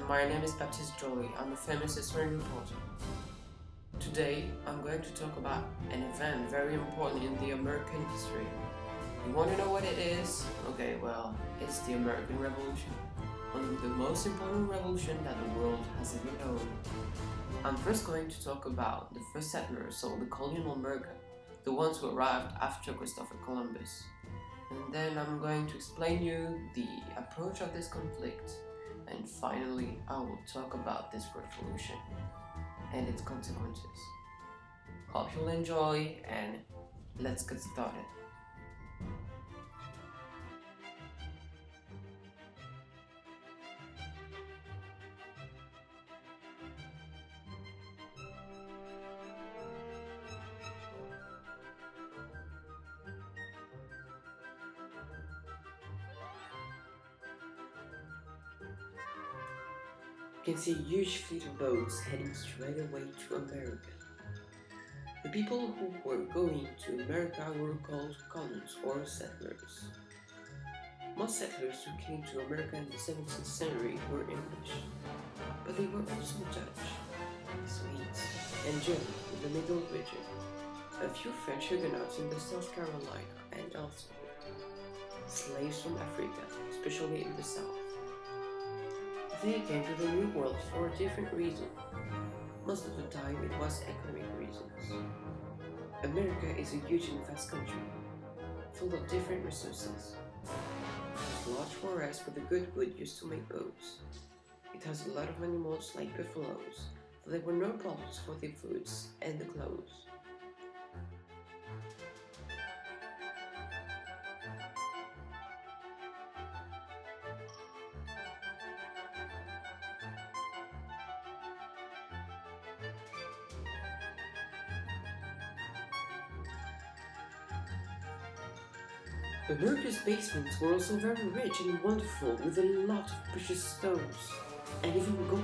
my name is Baptiste Joly. I'm a famous history reporter. Today, I'm going to talk about an event very important in the American history. You want to know what it is? Okay, well, it's the American Revolution, one of the most important revolutions that the world has ever known. I'm first going to talk about the first settlers of the colonial America, the ones who arrived after Christopher Columbus. And then I'm going to explain you the approach of this conflict. And finally, I will talk about this revolution and its consequences. Hope you'll enjoy, and let's get started. You can see a huge fleet of boats heading straight away to America. The people who were going to America were called colons or settlers. Most settlers who came to America in the 17th century were English, but they were also Dutch, Swedes, and German in the Middle region, a few French Huguenots in the South Carolina and elsewhere, slaves from Africa, especially in the South. They came to the New World for a different reason. Most of the time it was economic reasons. America is a huge and vast country, full of different resources. It has large forests where the good wood used to make boats. It has a lot of animals like buffaloes, so there were no problems for the foods and the clothes. America's basements were also very rich and wonderful, with a lot of precious stones and even gold.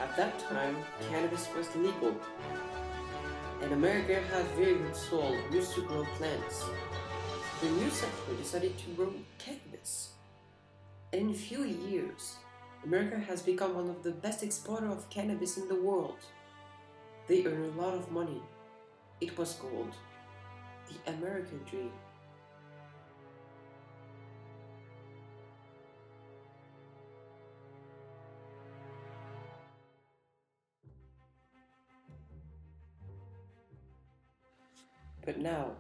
At that time, cannabis was legal, and America had very good soil used to grow plants. The new settler decided to grow cannabis. And in a few years, America has become one of the best exporters of cannabis in the world. They earn a lot of money. It was called the American Dream. But now,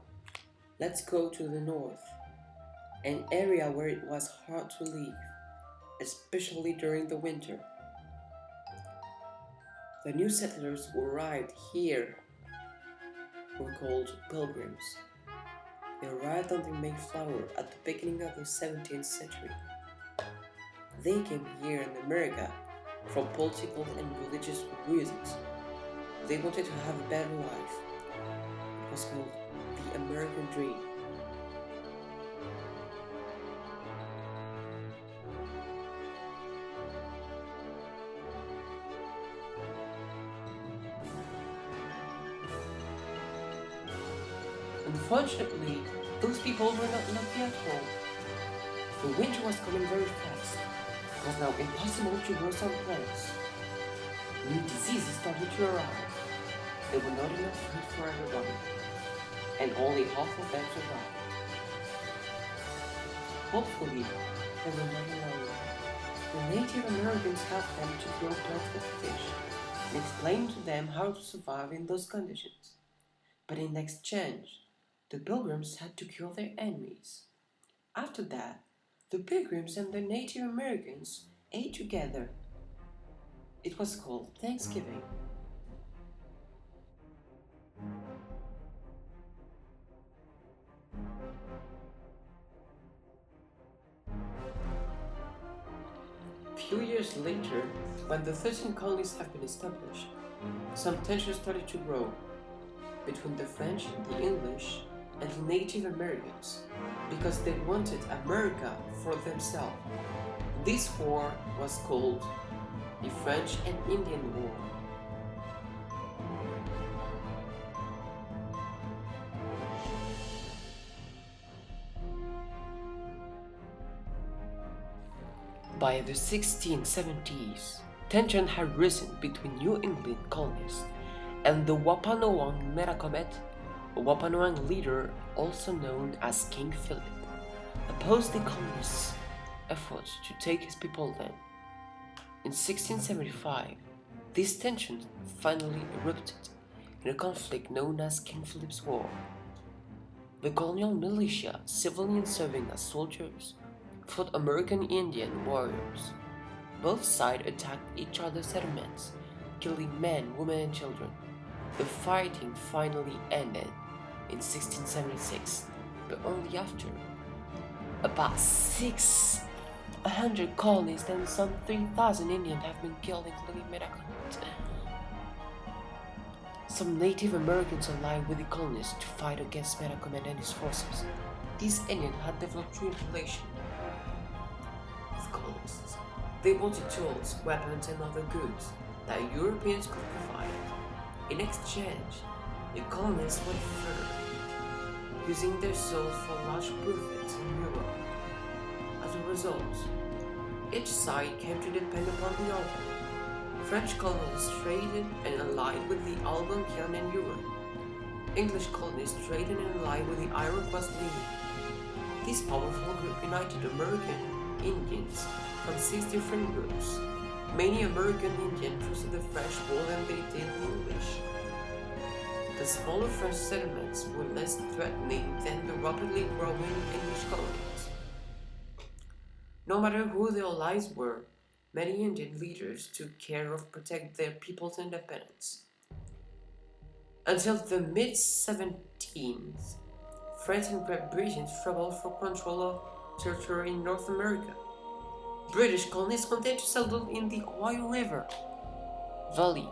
let's go to the north, an area where it was hard to live, especially during the winter. The new settlers who arrived here were called pilgrims. They arrived on the Mayflower at the beginning of the 17th century. They came here in America for political and religious reasons. They wanted to have a better life. It was called the American Dream. Unfortunately, those people were not lucky at all. The winter was coming very fast. It was now impossible to grow some plants. New diseases started to arrive. There were not enough food for everybody, and only half of them survived. Hopefully, they were not alone. The Native Americans helped them to grow plants with fish and explained to them how to survive in those conditions. But in exchange, the Pilgrims had to kill their enemies. After that, the Pilgrims and the Native Americans ate together. It was called Thanksgiving. Few years later, when the 13 colonies have been established, some tensions started to grow between the French, the English, and the Native Americans because they wanted America for themselves. This war was called the French and Indian War. By the 1670s, tension had risen between New England colonists and the Wampanoag Metacomet, a Wampanoag leader also known as King Philip, opposed the colonists' efforts to take his people land. In 1675, these tensions finally erupted in a conflict known as King Philip's War. The colonial militia, civilians serving as soldiers, fought American Indian warriors. Both sides attacked each other's settlements, killing men, women, and children. The fighting finally ended in 1676, but only after. About 600 colonists and some 3,000 Indians have been killed, including Metacomet. Some Native Americans allied with the colonists to fight against Metacomet and his forces. These Indians had developed true relation with colonists. They wanted tools, weapons, and other goods that Europeans could provide. In exchange, the colonists went further, using their souls for large profits in Europe. As a result, each side came to depend upon the other. French colonists traded and allied with the Algonquian and Huron. English colonists traded and allied with the Iroquois League. This powerful group united American Indians from 6 different groups. Many American Indians trusted the French more than they did the English. The smaller French settlements were less threatening than the rapidly growing English colonies. No matter who the allies were, many Indian leaders took care of protect their people's independence. Until the mid-17th, France and Great Britain struggled for control of territory in North America. British colonists continued to settle in the Ohio River Valley,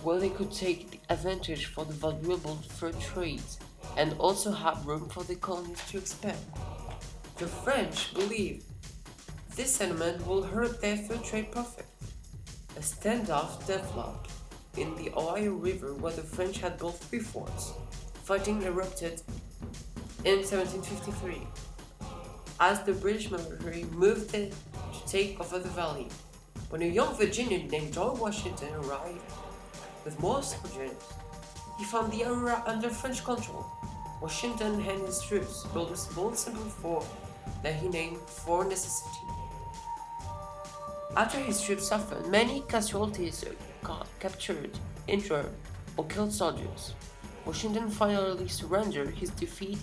where they could take advantage for the valuable fur trade and also have room for the colonies to expand. The French believed this settlement will hurt their fur trade profit. A standoff developed in the Ohio River where the French had built 3 forts. Fighting erupted in 1753 as the British military moved to take over the valley. When a young Virginian named George Washington arrived with more soldiers, he found the area under French control. Washington and his troops built a small, simple fort that he named Fort Necessity. After his troops suffered many casualties, captured, injured, or killed soldiers, Washington finally surrendered his defeat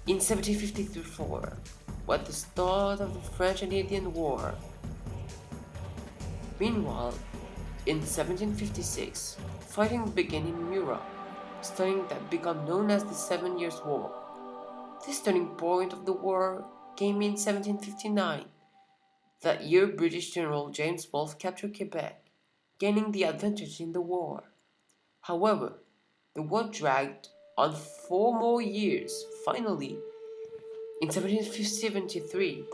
in 1754, at the start of the French and Indian War. Meanwhile, in 1756, fighting began in Europe, starting that became known as the 7 Years' War. This turning point of the war came in 1759. That year, British General James Wolfe captured Quebec, gaining the advantage in the war. However, the war dragged on 4 more years. Finally, in 1773,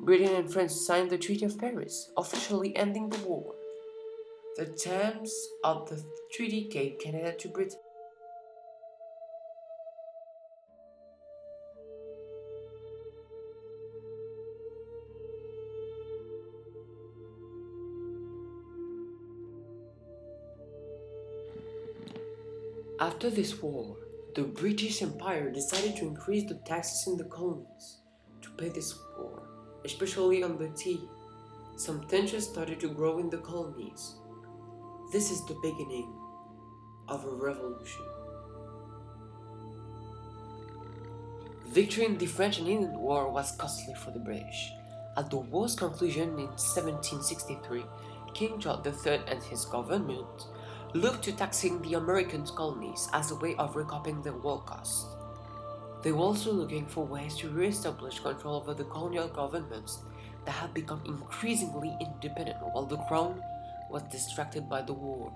Britain and France signed the Treaty of Paris, officially ending the war. The terms of the treaty gave Canada to Britain. After this war, the British Empire decided to increase the taxes in the colonies to pay this war, especially on the tea. Some tensions started to grow in the colonies. This is the beginning of a revolution. Victory in the French and Indian War was costly for the British. At the war's conclusion in 1763, King George III and his government looked to taxing the American colonies as a way of recouping their war costs. They were also looking for ways to re-establish control over the colonial governments that had become increasingly independent while the crown was distracted by the war.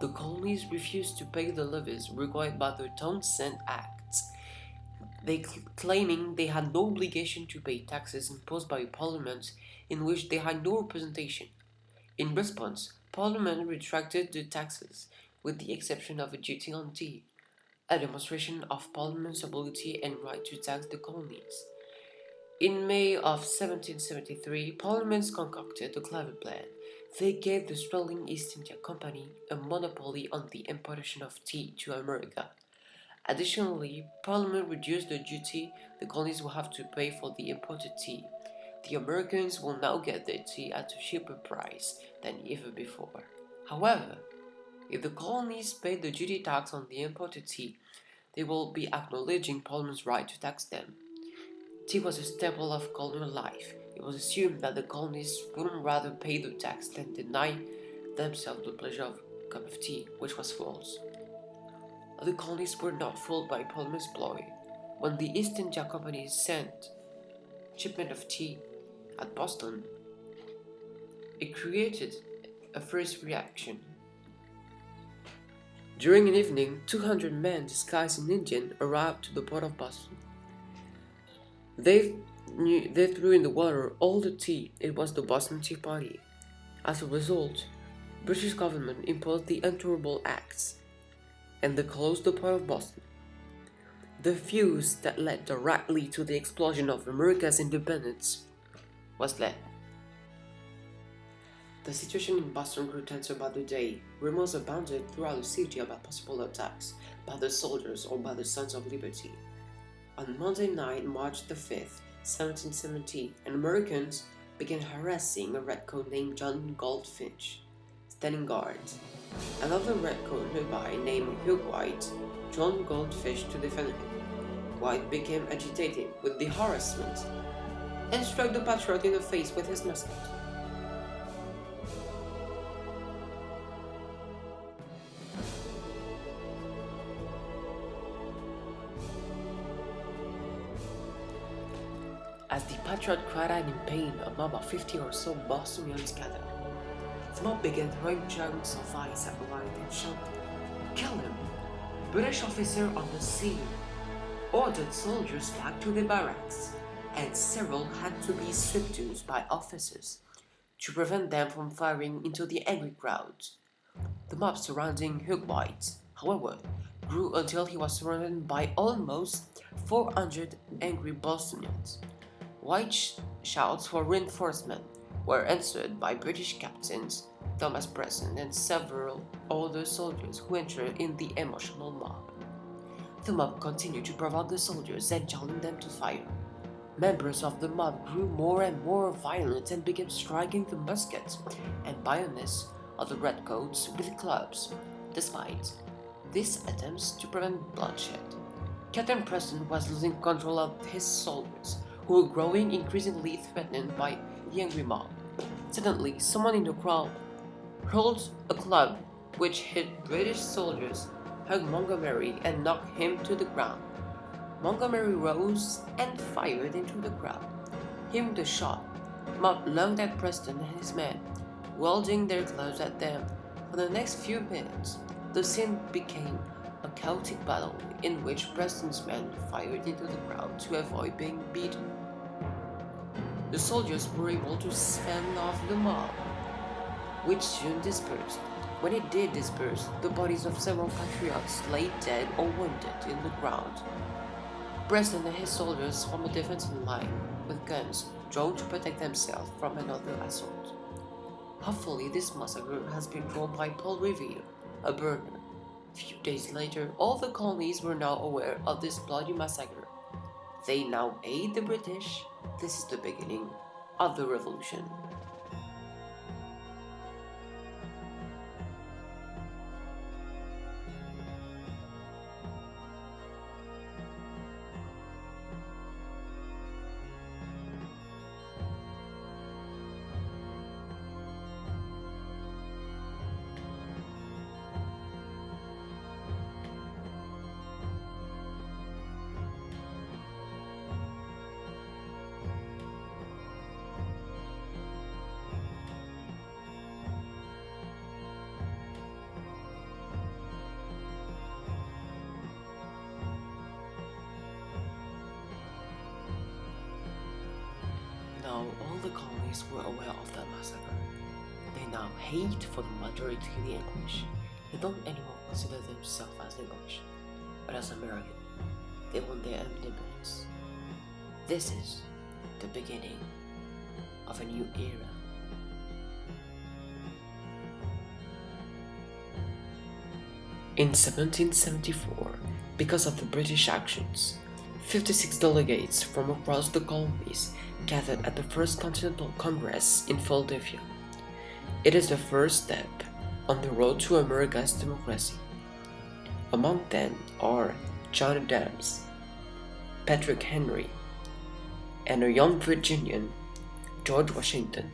The colonies refused to pay the levies required by the Townshend Acts, claiming they had no obligation to pay taxes imposed by Parliament in which they had no representation. In response, Parliament retracted the taxes, with the exception of a duty on tea, a demonstration of Parliament's ability and right to tax the colonies. In May of 1773, Parliament concocted a clever plan. They gave the struggling East India Company a monopoly on the importation of tea to America. Additionally, Parliament reduced the duty the colonies will have to pay for the imported tea. The Americans will now get their tea at a cheaper price than ever before. However, if the colonies pay the duty tax on the imported tea, they will be acknowledging Parliament's right to tax them. Tea was a staple of colonial life. It was assumed that the colonists wouldn't rather pay the tax than deny themselves the pleasure of a cup of tea, which was false. The colonists were not fooled by Parliament's ploy. When the East India Company sent shipment of tea at Boston, it created a first reaction. During an evening, 200 men disguised in Indian arrived to the port of Boston. They threw in the water all the tea. It was the Boston Tea Party. As a result, British government imposed the Intolerable Acts, and they closed the port of Boston. The fuse that led directly to the explosion of America's independence was lit. The situation in Boston grew tenser by the day. Rumors abounded throughout the city about possible attacks by the soldiers or by the Sons of Liberty. On Monday night, March the 5th, 1770, Americans began harassing a redcoat named John Goldfinch, standing guard. Another redcoat nearby, named Hugh White, joined Goldfinch to defend him. White became agitated with the harassment and struck the patriot in the face with his musket. As the patriot cried out in pain, a mob of 50 or so Bostonians gathered. The mob began throwing chunks of ice at White and shouted, "Kill him!" British officer on the scene ordered soldiers back to their barracks, and several had to be subdued by officers to prevent them from firing into the angry crowds. The mob surrounding Hugh White, however, grew until he was surrounded by almost 400 angry Bostonians. White's shouts for reinforcement were answered by British captains Thomas Preston and several other soldiers who entered in the emotional mob. The mob continued to provoke the soldiers and challenge them to fire. Members of the mob grew more and more violent and began striking the muskets and bayonets of the redcoats with clubs. Despite these attempts to prevent bloodshed, Captain Preston was losing control of his soldiers, who were growing increasingly threatened by the angry mob. Suddenly, someone in the crowd hurled a club which hit British soldiers, hugged Montgomery, and knocked him to the ground. Montgomery rose and fired into the crowd. Hearing the shot, the mob lunged at Preston and his men, wielding their clubs at them. For the next few minutes, the scene became a chaotic battle in which Preston's men fired into the crowd to avoid being beaten. The soldiers were able to fend off the mob, which soon dispersed. When it did disperse, the bodies of several patriots lay dead or wounded in the ground. Preston and his soldiers formed a defensive line with guns drawn to protect themselves from another assault. Hopefully, this massacre has been drawn by Paul Revere, a burglar. A few days later, all the colonies were now aware of this bloody massacre. They now aid the British. This is the beginning of the revolution. Now all the colonies were aware of that massacre. They now hate for the majority of the English. They don't anymore consider themselves as English, but as American. They want their independence. This is the beginning of a new era. In 1774, because of the British actions, 56 delegates from across the colonies gathered at the First Continental Congress in Philadelphia. It is the first step on the road to America's democracy. Among them are John Adams, Patrick Henry, and a young Virginian, George Washington.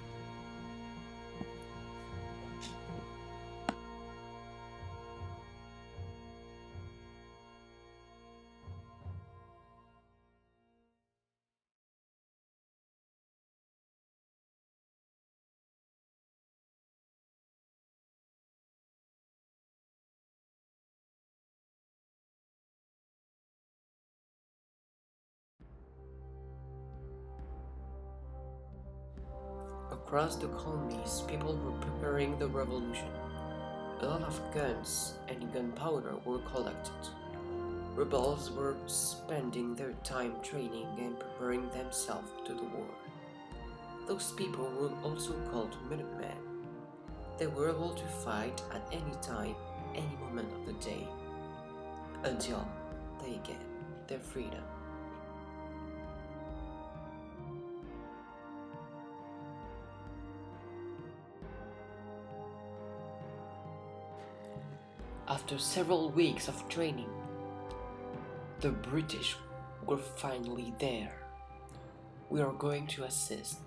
Across the colonies, people were preparing the revolution. A lot of guns and gunpowder were collected. Rebels were spending their time training and preparing themselves to the war. Those people were also called Minutemen. They were able to fight at any time, any moment of the day, until they get their freedom. After several weeks of training, the British were finally there. We are going to assist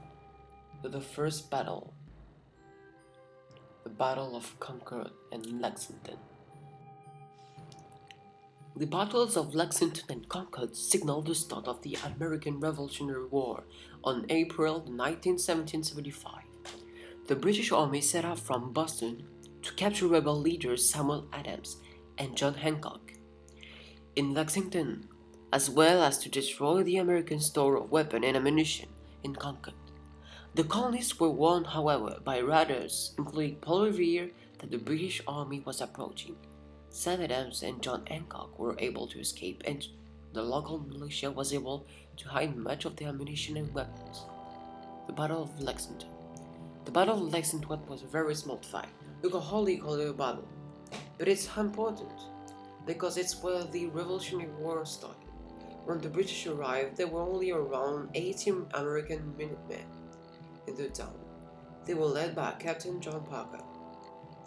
to the first battle, the Battle of Concord and Lexington. The battles of Lexington and Concord signaled the start of the American Revolutionary War on April 19, 1775. The British Army set out from Boston to capture rebel leaders Samuel Adams and John Hancock in Lexington, as well as to destroy the American store of weapons and ammunition in Concord. The colonists were warned, however, by raiders, including Paul Revere, that the British army was approaching. Sam Adams and John Hancock were able to escape, and the local militia was able to hide much of their ammunition and weapons. The Battle of Lexington. The Battle of Lexington was a very small fight. You can hardly call it a battle, but it's important because it's where the Revolutionary War started. When the British arrived, there were only around 80 American Minutemen in the town. They were led by Captain John Parker.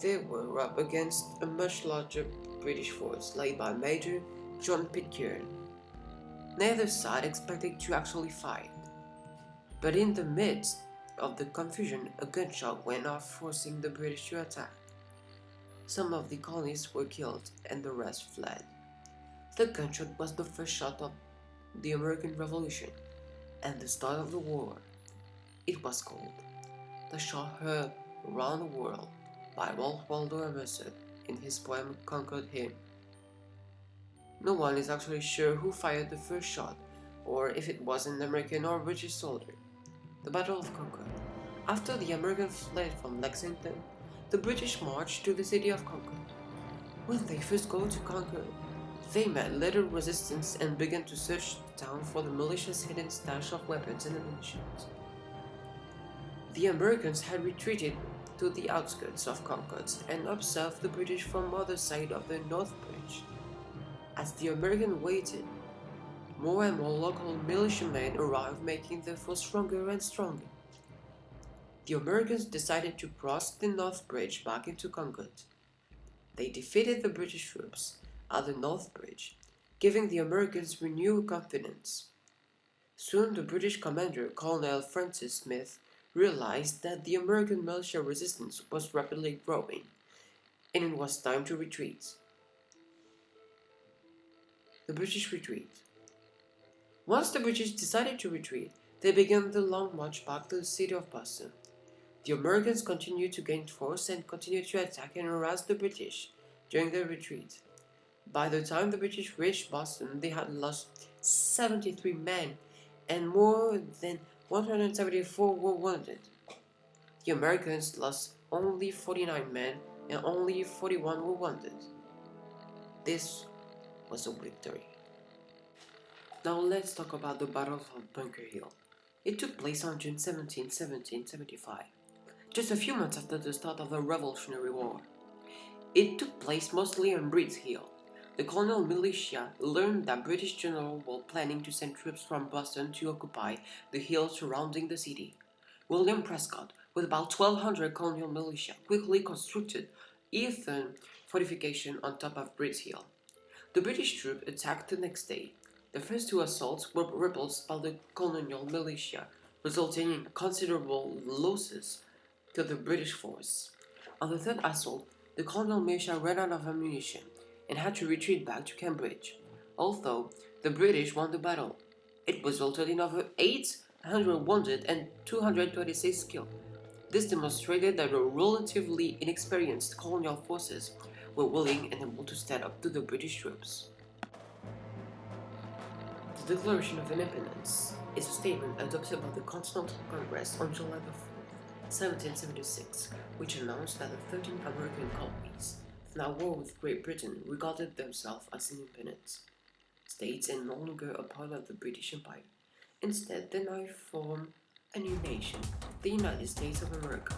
They were up against a much larger British force led by Major John Pitcairn. Neither side expected to actually fight, but in the midst of the confusion, a gunshot went off, forcing the British to attack. Some of the colonists were killed and the rest fled. The gunshot was the first shot of the American Revolution and the start of the war. It was called "The Shot Heard Around the World" by Ralph Waldo Emerson in his poem Concord Hymn. No one is actually sure who fired the first shot, or if it was an American or British soldier. The Battle of Concord. After the Americans fled from Lexington, the British marched to the city of Concord. When they first got to Concord, they met little resistance and began to search the town for the militia's hidden stash of weapons and ammunition. The Americans had retreated to the outskirts of Concord and observed the British from the other side of the North Bridge. As the Americans waited, more and more local militiamen arrived, making the force stronger and stronger. The Americans decided to cross the North Bridge back into Concord. They defeated the British troops at the North Bridge, giving the Americans renewed confidence. Soon the British commander, Colonel Francis Smith, realized that the American militia resistance was rapidly growing, and it was time to retreat. The British retreat. Once the British decided to retreat, they began the long march back to the city of Boston. The Americans continued to gain force and continued to attack and harass the British during their retreat. By the time the British reached Boston, they had lost 73 men and more than 174 were wounded. The Americans lost only 49 men and only 41 were wounded. This was a victory. Now let's talk about the Battle of Bunker Hill. It took place on June 17, 1775, just a few months after the start of the Revolutionary War. It took place mostly on Breed's Hill. The colonial militia learned that British generals were planning to send troops from Boston to occupy the hill surrounding the city. William Prescott, with about 1,200 colonial militia, quickly constructed earthen fortification on top of Breed's Hill. The British troops attacked the next day. The first two assaults were repulsed by the colonial militia, resulting in considerable losses to the British force. On the third assault, the colonial militia ran out of ammunition and had to retreat back to Cambridge. Although the British won the battle, it resulted in over 800 wounded and 226 killed. This demonstrated that the relatively inexperienced colonial forces were willing and able to stand up to the British troops. The Declaration of Independence is a statement adopted by the Continental Congress on July 4, 1776, which announced that the 13 American colonies, now war with Great Britain, regarded themselves as independent states and no longer a part of the British Empire. Instead, they now form a new nation, the United States of America.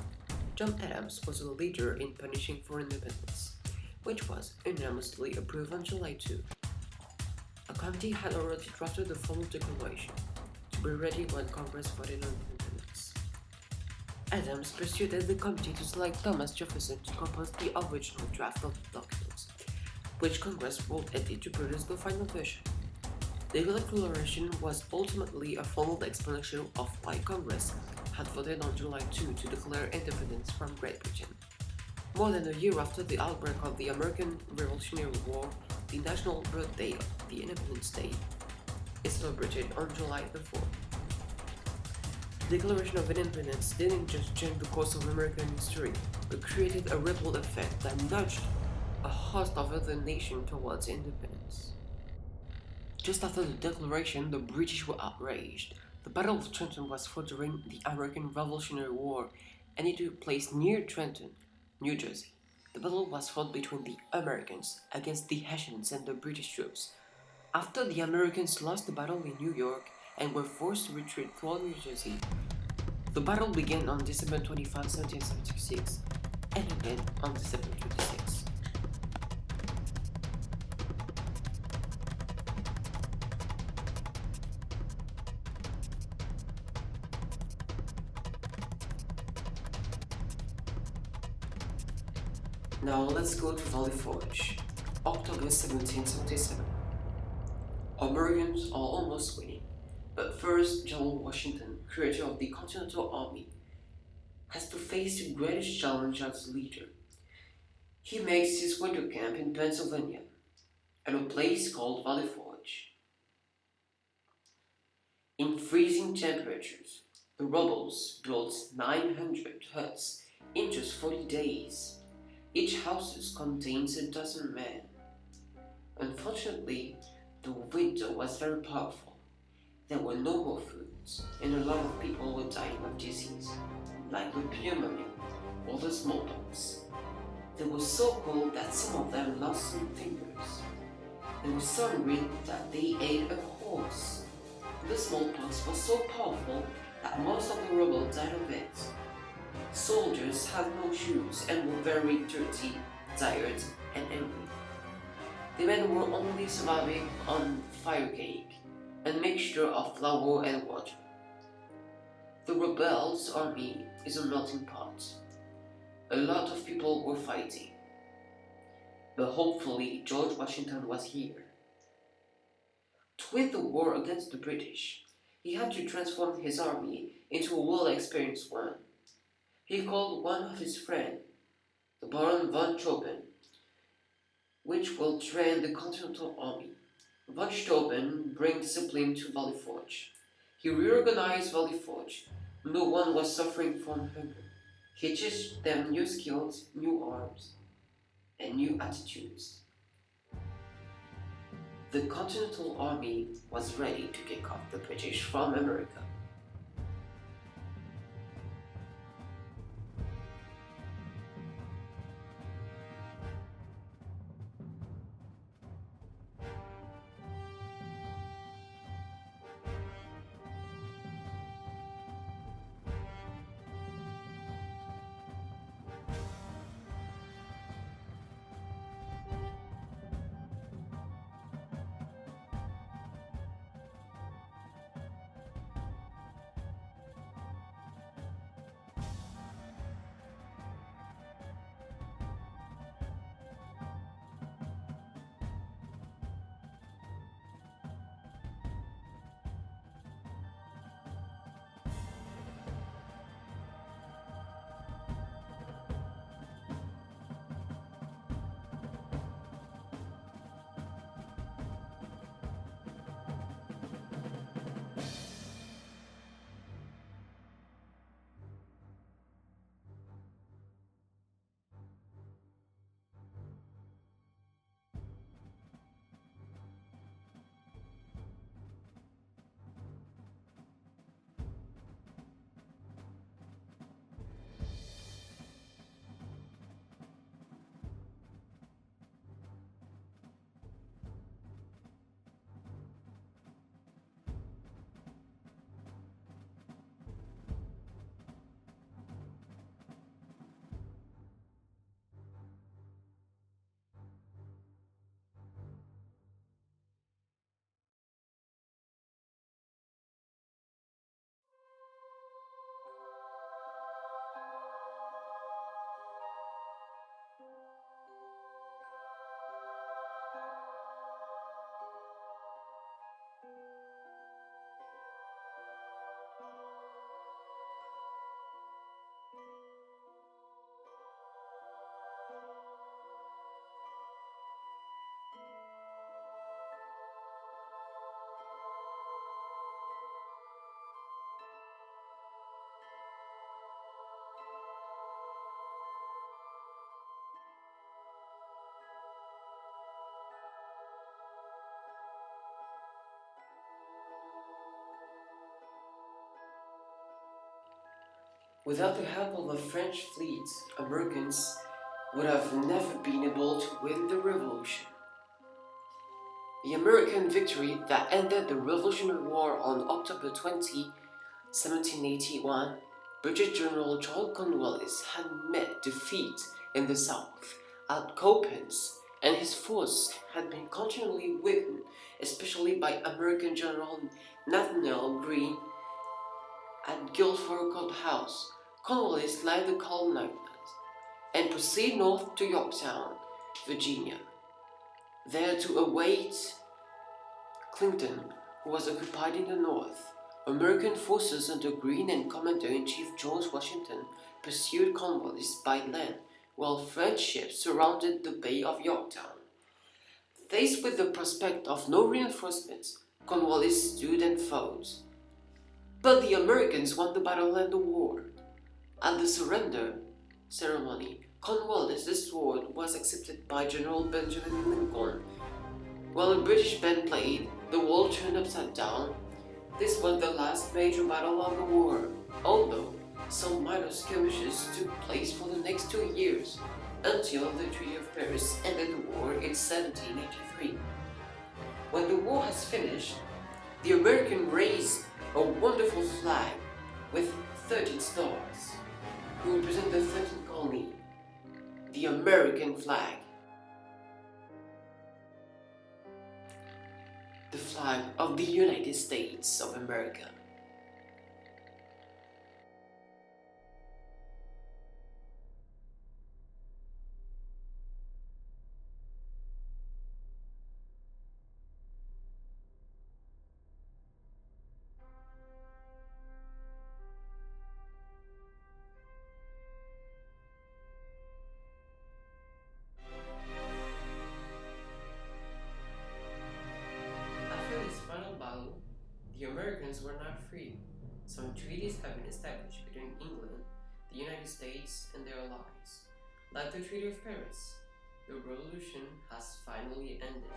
John Adams was a leader in punishing for independence, which was unanimously approved on July 2. A committee had already drafted the formal declaration to be ready when Congress voted on independence. Adams persuaded the committee to select Thomas Jefferson to compose the original draft of the documents, which Congress would edit to produce the final version. The declaration was ultimately a formal explanation of why Congress had voted on July 2 to declare independence from Great Britain. More than a year after the outbreak of the American Revolutionary War, the national birthday of the Independence Day is celebrated on July the 4th. The Declaration of Independence didn't just change the course of American history, but created a ripple effect that nudged a host of other nations towards independence. Just after the declaration, the British were outraged. The Battle of Trenton was fought during the American Revolutionary War, and it took place near Trenton, New Jersey. The battle was fought between the Americans against the Hessians and the British troops. After the Americans lost the battle in New York and were forced to retreat toward New Jersey, the battle began on December 25, 1776, and ended on December 26. Now let's go to Valley Forge, October 1777. Americans are almost winning, but first General Washington, creator of the Continental Army, has to face the greatest challenge as leader. He makes his winter camp in Pennsylvania, at a place called Valley Forge. In freezing temperatures, the rebels built 900 huts in just 40 days. Each house contains a dozen men. Unfortunately, the winter was very powerful. There were no more foods, and a lot of people were dying of disease, like pneumonia or the smallpox. They were so cold that some of them lost some fingers. There was so hungry that they ate a horse. The smallpox was so powerful that most of the rebels died of it. Soldiers had no shoes and were very dirty, tired, and angry. The men were only surviving on fire cake, a mixture of flour and water. The rebels' army is a melting pot. A lot of people were fighting. But hopefully George Washington was here. To win the war against the British, he had to transform his army into a well-experienced one. He called one of his friends, the Baron von Steuben, which will train the Continental Army. Von Steuben brings discipline to Valley Forge. He reorganized Valley Forge. No one was suffering from hunger. He teaches them new skills, new arms, and new attitudes. The Continental Army was ready to kick off the British from America. Without the help of the French fleet, Americans would have never been able to win the revolution. The American victory that ended the Revolutionary War on October 20, 1781, British General John Cornwallis had met defeat in the south at Cowpens, and his force had been continually weakened, especially by American General Nathanael Greene at Guilford Courthouse. Cornwallis led the colonizers and proceeded north to Yorktown, Virginia, there to await Clinton, who was occupied in the north. American forces under Greene and Commander-in-Chief George Washington pursued Cornwallis by land, while French ships surrounded the Bay of Yorktown. Faced with the prospect of no reinforcements, Cornwallis stood and fought. But the Americans won the battle and the war. At the surrender ceremony, Cornwallis' sword was accepted by General Benjamin Lincoln. While a British band played, the world turned upside down. This was the last major battle of the war, although some minor skirmishes took place for the next 2 years, until the Treaty of Paris ended the war in 1783. When the war has finished, the Americans raised a wonderful flag with 13 stars, who represent the 13th colony, the American flag. The flag of the United States of America. After this final battle, the Americans were not free. Some treaties have been established between England, the United States, and their allies. Like the Treaty of Paris, the revolution has finally ended.